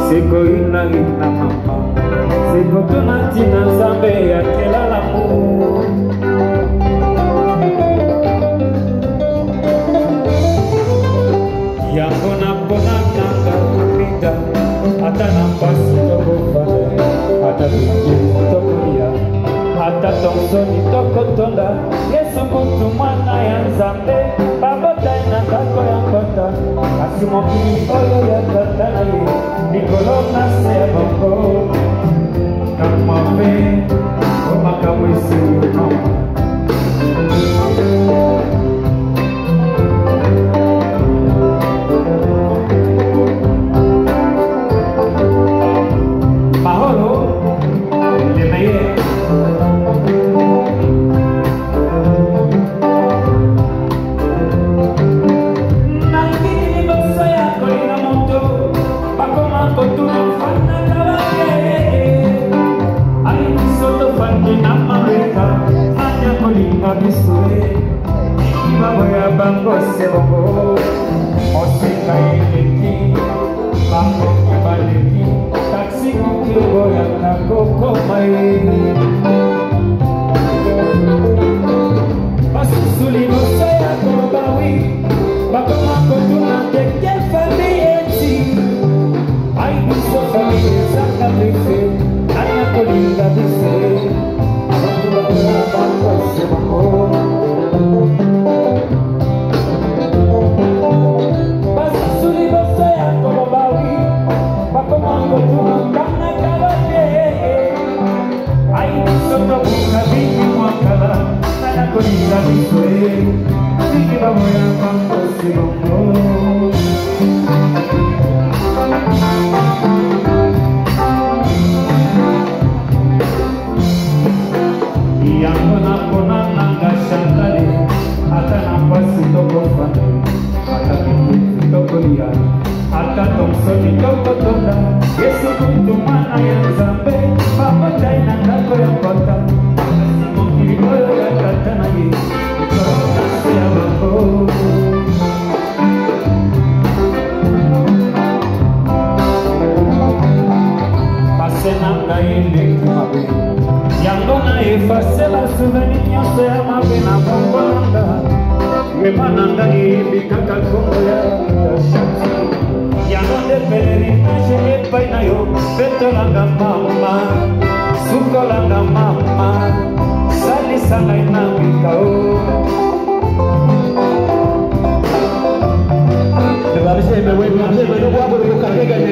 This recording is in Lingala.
Seko ina mama Seko tunatina zambe ya kela lamu Yango na pona nanga kupita Ata nambasi toko fale Ata biji tokulia Ata tonsoni toko tonda Yesu kutu mwana ya nzambe Babota ina tako ya kota Asimo kini oyo ya kata na ye Nikolo na se bongo Kamame Omaka wesi mama Mahoro Le meilleur Bango sebongo Oseka ileki Bango kibaleki Taxi kukibo ya kakoko mai Basusuli mosa ya kobawi Bakoma kotuna teke familieti Ai biso familie zaka brife Anya kolinga bise Bango sebongo Yesu kuntu mana ya zambe Papa jaina ndako ya kota Asimo kilikoyo ya katana ye Korona se ya bako Pasena nga ile kimabe Yango na efase la souveni nyonso ya mabe na bongonanga Wemana nga ibikaka kongo ya shati Yango de pelerinage epai na yo Petolanga mama Sukolanga mama Salisa ngai na mikao Te va a decir, me voy a hacer, me lo voy a poner